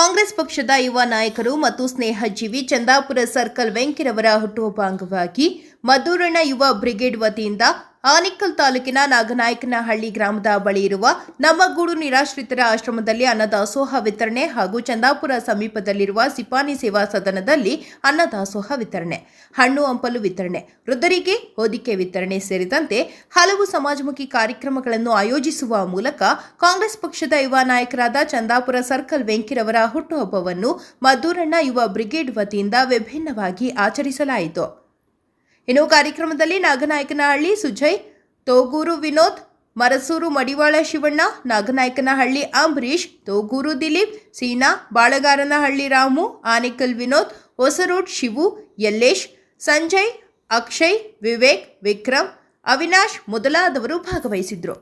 ಕಾಂಗ್ರೆಸ್ ಪಕ್ಷದ ಯುವ ನಾಯಕರು ಮತ್ತು ಸ್ನೇಹಜೀವಿ ಚಂದಾಪುರ ಸರ್ಕಲ್ ವೆಂಕಿರವರ ಹುಟ್ಟುಹಬ್ಬ ಅಂಗವಾಗಿ ಮದ್ದೂರಣ್ಣ ಯುವ ಬ್ರಿಗೇಡ್ ವತಿಯಿಂದ ಆನೇಕಲ್ ತಾಲೂಕಿನ ನಾಗನಾಯಕನಹಳ್ಳಿ ಗ್ರಾಮದ ಬಳಿ ಇರುವ ನಮ್ಮಗೂಡು ನಿರಾಶ್ರಿತರ ಆಶ್ರಮದಲ್ಲಿ ಅನ್ನದಾಸೋಹ ವಿತರಣೆ ಹಾಗೂ ಚಂದಾಪುರ ಸಮೀಪದಲ್ಲಿರುವ ಸಿಪಾನಿ ಸೇವಾ ಸದನದಲ್ಲಿ ಅನ್ನದಾಸೋಹ ವಿತರಣೆ, ಹಣ್ಣು ಹಂಪಲು ವಿತರಣೆ, ವೃದ್ಧರಿಗೆ ಹೊದಿಕೆ ವಿತರಣೆ ಸೇರಿದಂತೆ ಹಲವು ಸಮಾಜಮುಖಿ ಕಾರ್ಯಕ್ರಮಗಳನ್ನು ಆಯೋಜಿಸುವ ಮೂಲಕ ಕಾಂಗ್ರೆಸ್ ಪಕ್ಷದ ಯುವ ನಾಯಕರಾದ ಚಂದಾಪುರ ಸರ್ಕಲ್ ವೆಂಕಿರವರ ಹುಟ್ಟುಹಬ್ಬವನ್ನು ಮದ್ದೂರಣ್ಣ ಯುವ ಬ್ರಿಗೇಡ್ ವತಿಯಿಂದ ವಿಭಿನ್ನವಾಗಿ ಆಚರಿಸಲಾಯಿತು. ಇನ್ನು ಕಾರ್ಯಕ್ರಮದಲ್ಲಿ ನಾಗನಾಯಕನಹಳ್ಳಿ ಸುಜಯ್, ತೋಗೂರು ವಿನೋದ್, ಮರಸೂರು ಮಡಿವಾಳ ಶಿವಣ್ಣ, ನಾಗನಾಯಕನಹಳ್ಳಿ ಅಂಬರೀಶ್, ತೋಗೂರು ದಿಲೀಪ್, ಸೀನಾ, ಬಾಳಗಾರನಹಳ್ಳಿ ರಾಮು, ಆನೇಕಲ್ ವಿನೋದ್, ಹೊಸರೋಡ್ ಶಿವು, ಯಲ್ಲೇಶ್, ಸಂಜಯ್, ಅಕ್ಷಯ್, ವಿವೇಕ್, ವಿಕ್ರಮ್, ಅವಿನಾಶ್ ಮೊದಲಾದವರು ಭಾಗವಹಿಸಿದ್ರು.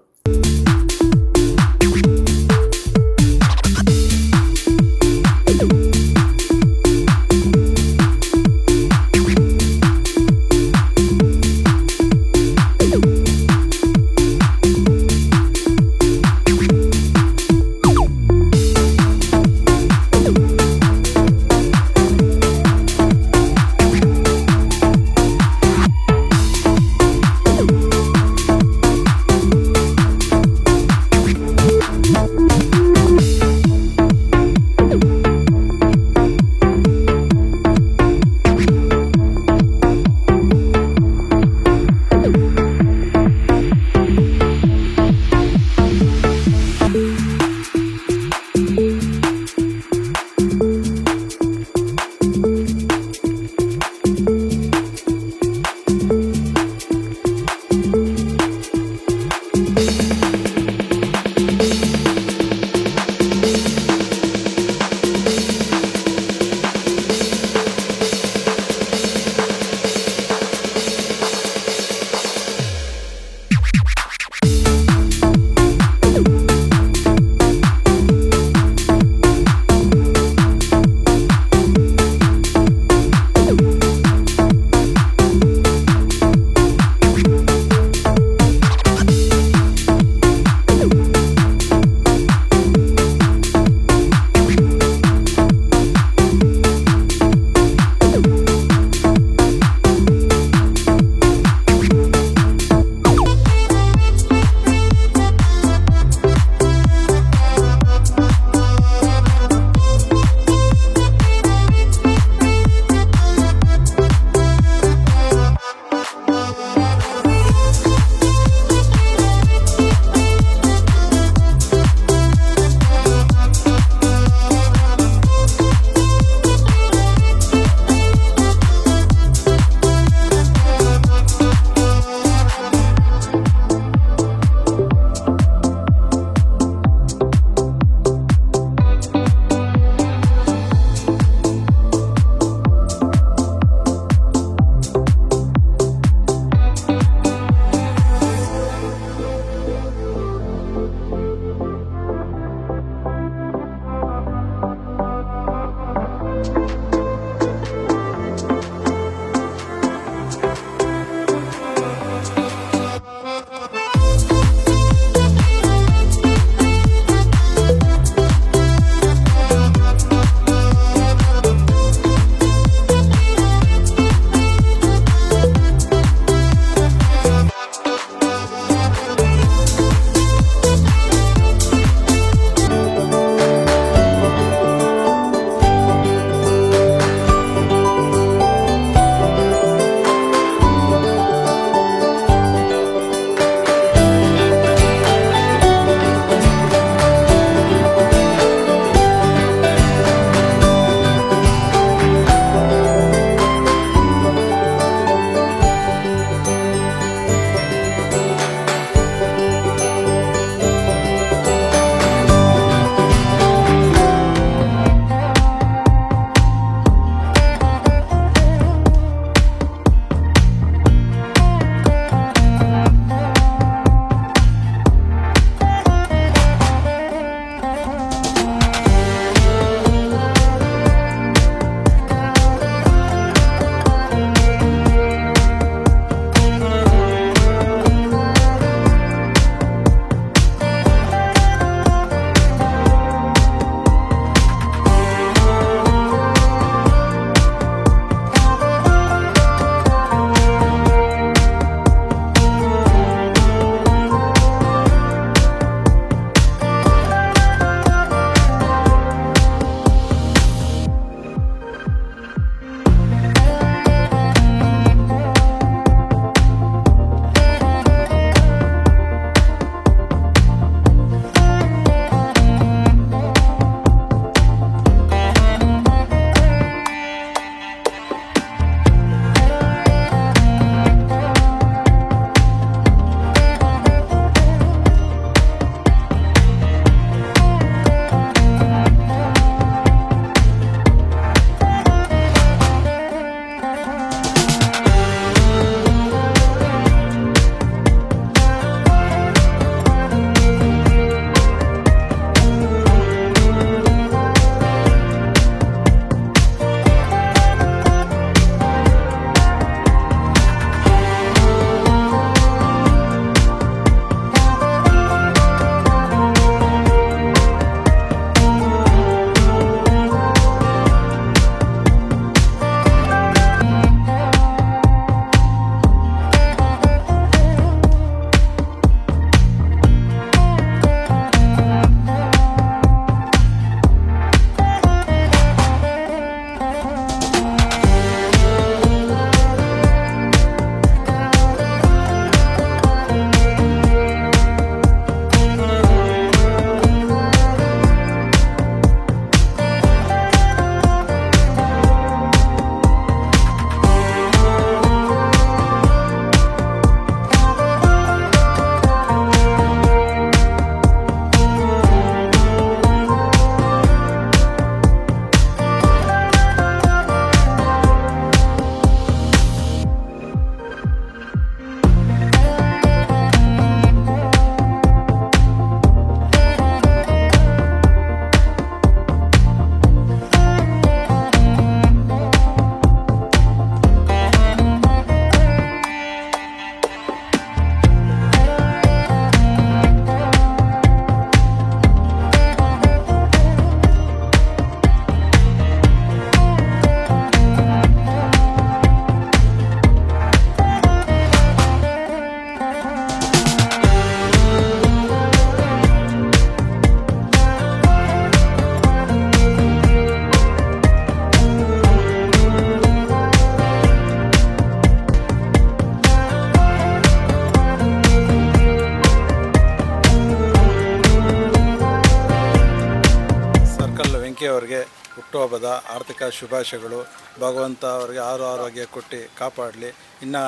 ಅವರಿಗೆ ಹುಟ್ಟುಹಬ್ಬದ ಆರ್ಥಿಕ ಶುಭಾಶಯಗಳು. ಭಗವಂತ ಅವರಿಗೆ ಆರೋಗ್ಯ ಕೊಟ್ಟು ಕಾಪಾಡಲಿ, ಇನ್ನು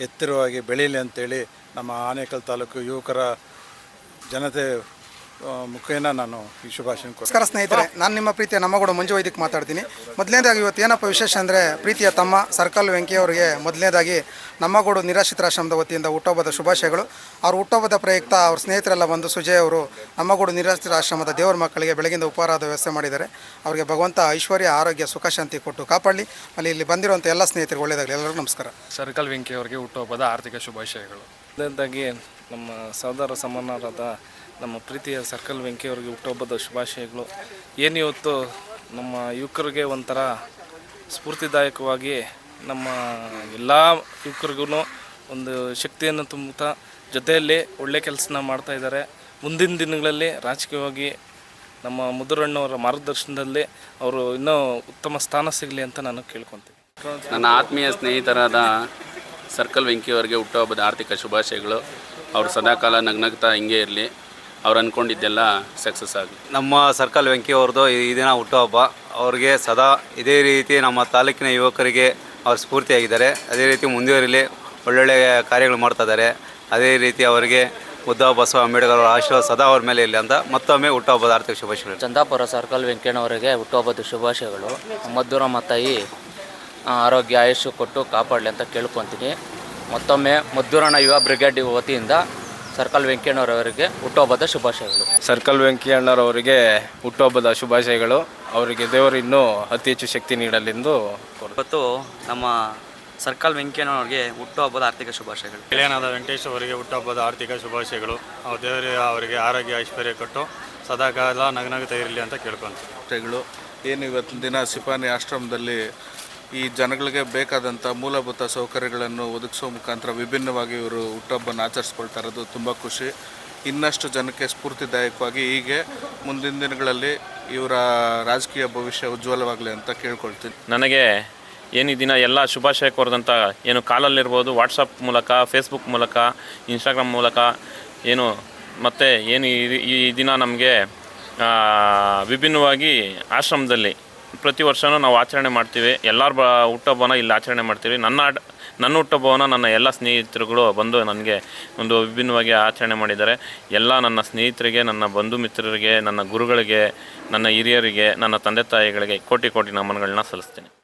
ಎತ್ತರವಾಗಿ ಬೆಳೀಲಿ ಅಂತೇಳಿ ನಮ್ಮ ಆನೇಕಲ್ ತಾಲೂಕು ಯುವಕರ ಜನತೆ ಮುಖೇನ ನಾನು ಈ ಶುಭಾಶಯ ಕೊಡ್ತೀನಿ. ನಮಸ್ಕಾರ ಸ್ನೇಹಿತರೆ, ನಾನು ನಿಮ್ಮ ಪ್ರೀತಿಯ ನಮ್ಮಗೌಡ ಮಂಜು ವೈದ್ಯಕ್ಕೆ ಮಾತಾಡ್ತೀನಿ. ಮೊದಲನೇದಾಗಿ ಇವತ್ತು ಏನಪ್ಪ ವಿಶೇಷ ಅಂದರೆ, ಪ್ರೀತಿಯ ತಮ್ಮ ಸರ್ಕಲ್ ವೆಂಕಿ ಅವರಿಗೆ ಮೊದಲನೇದಾಗಿ ನಮ್ಮಗೌಡ ನಿರಾಶ್ರಿತರಾಶ್ರಮದ ವತಿಯಿಂದ ಹುಟ್ಟುಹಬ್ಬದ ಶುಭಾಶಯಗಳು. ಅವ್ರ ಹುಟ್ಟುಹಬ್ಬದ ಪ್ರಯುಕ್ತ ಅವ್ರ ಸ್ನೇಹಿತರೆಲ್ಲ ಬಂದು ಸುಜಯ್ ಅವರು ನಮ್ಮಗೌಡ ನಿರಾಶ್ರಿತರಾಶ್ರಮದ ದೇವರ ಮಕ್ಕಳಿಗೆ ಬೆಳಗಿಂದ ಉಪಹಾರದ ವ್ಯವಸ್ಥೆ ಮಾಡಿದ್ದಾರೆ. ಅವರಿಗೆ ಭಗವಂತ ಐಶ್ವರ್ಯ, ಆರೋಗ್ಯ, ಸುಖ, ಶಾಂತಿ ಕೊಟ್ಟು ಕಾಪಾಡಲಿ. ಅಲ್ಲಿ ಇಲ್ಲಿ ಬಂದಿರುವಂಥ ಎಲ್ಲ ಸ್ನೇಹಿತರಿಗೆ ಒಳ್ಳೆಯದಾಗಲಿ. ಎಲ್ಲರಿಗೂ ನಮಸ್ಕಾರ. ಸರ್ಕಲ್ ವೆಂಕಿ ಅವರಿಗೆ ಹುಟ್ಟುಹಬ್ಬದ ಆರ್ಥಿಕ ಶುಭಾಶಯಗಳು. ಮೊದಲನೇದಾಗಿ ನಮ್ಮ ಸಹೋದರ ಸಮಾನರಾದ ನಮ್ಮ ಪ್ರೀತಿಯ ಸರ್ಕಲ್ ವೆಂಕಿ ಅವರಿಗೆ ಹುಟ್ಟುಹಬ್ಬದ ಶುಭಾಶಯಗಳು. ಏನು ಇವತ್ತು ನಮ್ಮ ಯುವಕರಿಗೆ ಒಂಥರ ಸ್ಫೂರ್ತಿದಾಯಕವಾಗಿ ನಮ್ಮ ಎಲ್ಲ ಯುವಕರಿಗೂ ಒಂದು ಶಕ್ತಿಯನ್ನು ತುಂಬುತ್ತಾ ಜೊತೆಯಲ್ಲಿ ಒಳ್ಳೆ ಕೆಲಸನ ಮಾಡ್ತಾಯಿದ್ದಾರೆ. ಮುಂದಿನ ದಿನಗಳಲ್ಲಿ ರಾಜಕೀಯವಾಗಿ ನಮ್ಮ ಮುದುರಣ್ಣವರ ಮಾರ್ಗದರ್ಶನದಲ್ಲಿ ಅವರು ಇನ್ನೂ ಉತ್ತಮ ಸ್ಥಾನ ಸಿಗಲಿ ಅಂತ ನಾನು ಕೇಳ್ಕೊತೀನಿ. ನನ್ನ ಆತ್ಮೀಯ ಸ್ನೇಹಿತರಾದ ಸರ್ಕಲ್ ವೆಂಕಿ ಅವರಿಗೆ ಹುಟ್ಟುಹಬ್ಬದ ಆರ್ಥಿಕ ಶುಭಾಶಯಗಳು. ಅವರು ಸದಾಕಾಲ ನಗ್ನಗ್ತಾ ಹಿಂಗೆ ಇರಲಿ, ಅವ್ರು ಅಂದ್ಕೊಂಡಿದ್ದೆಲ್ಲ ಸಕ್ಸಸ್ ಆಗಲಿ. ನಮ್ಮ ಸರ್ಕಲ್ ವೆಂಕಿ ಅವ್ರದ್ದು ಈ ದಿನ ಹುಟ್ಟುಹಬ್ಬ. ಅವ್ರಿಗೆ ಸದಾ ಇದೇ ರೀತಿ ನಮ್ಮ ತಾಲೂಕಿನ ಯುವಕರಿಗೆ ಅವ್ರು ಸ್ಫೂರ್ತಿಯಾಗಿದ್ದಾರೆ. ಅದೇ ರೀತಿ ಮುಂದುವರಿಲಿ, ಒಳ್ಳೊಳ್ಳೆಯ ಕಾರ್ಯಗಳು ಮಾಡ್ತಾಯಿದ್ದಾರೆ. ಅದೇ ರೀತಿ ಅವರಿಗೆ ಬುದ್ಧ ಬಸವ ಅಂಬೇಡ್ಕರ್ ಅವರ ಆಶೀರ್ವಾದ ಸದಾ ಅವ್ರ ಮೇಲೆ ಇಲ್ಲ ಅಂತ ಮತ್ತೊಮ್ಮೆ ಹುಟ್ಟುಹಬ್ಬದ ಆರ್ಥಿಕ ಶುಭಾಶಯಗಳು. ಚಂದಾಪುರ ಸರ್ಕಲ್ ವೆಂಕಣ್ಣವರಿಗೆ ಹುಟ್ಟುಹಬ್ಬದ ಶುಭಾಶಯಗಳು. ಮದ್ದೂರಮ್ಮ ತಾಯಿ ಆರೋಗ್ಯ ಆಯುಷ್ಯ ಕೊಟ್ಟು ಕಾಪಾಡಲಿ ಅಂತ ಕೇಳ್ಕೊತೀನಿ. ಮತ್ತೊಮ್ಮೆ ಮದ್ದೂರಣ್ಣ ಯುವ ಬ್ರಿಗೇಡ್ ವತಿಯಿಂದ ಸರ್ಕಲ್ ವೆಂಕಣ್ಣವರವರಿಗೆ ಹುಟ್ಟುಹಬ್ಬದ ಶುಭಾಶಯಗಳು. ಸರ್ಕಲ್ ವೆಂಕಿ ಅಣ್ಣರವರಿಗೆ ಹುಟ್ಟುಹಬ್ಬದ ಶುಭಾಶಯಗಳು. ಅವರಿಗೆ ದೇವರು ಇನ್ನೂ ಅತಿ ಹೆಚ್ಚು ಶಕ್ತಿ ನೀಡಲೆಂದು ಇವತ್ತು ನಮ್ಮ ಸರ್ಕಲ್ ವೆಂಕಣ್ಣವರಿಗೆ ಹುಟ್ಟುಹಬ್ಬದ ಆರ್ಥಿಕ ಶುಭಾಶಯಗಳು. ಕಲ್ಯಾಣದ ವೆಂಕಟೇಶ್ ಅವರಿಗೆ ಹುಟ್ಟುಹಬ್ಬದ ಆರ್ಥಿಕ ಶುಭಾಶಯಗಳು. ದೇವರು ಅವರಿಗೆ ಆರೋಗ್ಯ ಐಶ್ವರ್ಯ ಕೊಟ್ಟು ಸದಾಕಾಲ ನಗನಗ್ತಾ ಇರಲಿ ಅಂತ ಕೇಳ್ಕೊಂತೀವಿ. ಏನು ಇವತ್ತಿನ ದಿನ ಸಿಪಾನಿ ಆಶ್ರಮದಲ್ಲಿ ಈ ಜನಗಳಿಗೆ ಬೇಕಾದಂಥ ಮೂಲಭೂತ ಸೌಕರ್ಯಗಳನ್ನು ಒದಗಿಸೋ ಮುಖಾಂತರ ವಿಭಿನ್ನವಾಗಿ ಇವರು ಹುಟ್ಟುಹಬ್ಬನ ಆಚರಿಸ್ಕೊಳ್ತಾ ಇರೋದು ತುಂಬ ಖುಷಿ. ಇನ್ನಷ್ಟು ಜನಕ್ಕೆ ಸ್ಫೂರ್ತಿದಾಯಕವಾಗಿ ಹೀಗೆ ಮುಂದಿನ ದಿನಗಳಲ್ಲಿ ಇವರ ರಾಜಕೀಯ ಭವಿಷ್ಯ ಉಜ್ವಲವಾಗಲಿ ಅಂತ ಕೇಳ್ಕೊಳ್ತೀನಿ. ನನಗೆ ಏನು ಈ ದಿನ ಎಲ್ಲ ಶುಭಾಶಯ ಕೋರಿದಂಥ ಏನು ಕಾಲಲ್ಲಿರ್ಬೋದು, ವಾಟ್ಸಪ್ ಮೂಲಕ, ಫೇಸ್ಬುಕ್ ಮೂಲಕ, ಇನ್ಸ್ಟಾಗ್ರಾಮ್ ಮೂಲಕ ಏನು ಮತ್ತು ಏನು ಈ ದಿನ ನಮಗೆ ವಿಭಿನ್ನವಾಗಿ ಆಶ್ರಮದಲ್ಲಿ ಪ್ರತಿ ವರ್ಷವೂ ನಾವು ಆಚರಣೆ ಮಾಡ್ತೀವಿ. ಎಲ್ಲರ ಹುಟ್ಟುಹಬ್ಬನ ಇಲ್ಲಿ ಆಚರಣೆ ಮಾಡ್ತೀವಿ. ನನ್ನ ಹುಟ್ಟುಹಬ್ಬವನ್ನು ನನ್ನ ಎಲ್ಲ ಸ್ನೇಹಿತರುಗಳು ಬಂದು ನನಗೆ ಒಂದು ವಿಭಿನ್ನವಾಗಿ ಆಚರಣೆ ಮಾಡಿದ್ದಾರೆ. ಎಲ್ಲ ನನ್ನ ಸ್ನೇಹಿತರಿಗೆ, ನನ್ನ ಬಂಧು ಮಿತ್ರರಿಗೆ, ನನ್ನ ಗುರುಗಳಿಗೆ, ನನ್ನ ಹಿರಿಯರಿಗೆ, ನನ್ನ ತಂದೆ ತಾಯಿಗಳಿಗೆ ಕೋಟಿ ಕೋಟಿ ನಮನಗಳನ್ನ ಸಲ್ಲಿಸ್ತೀನಿ.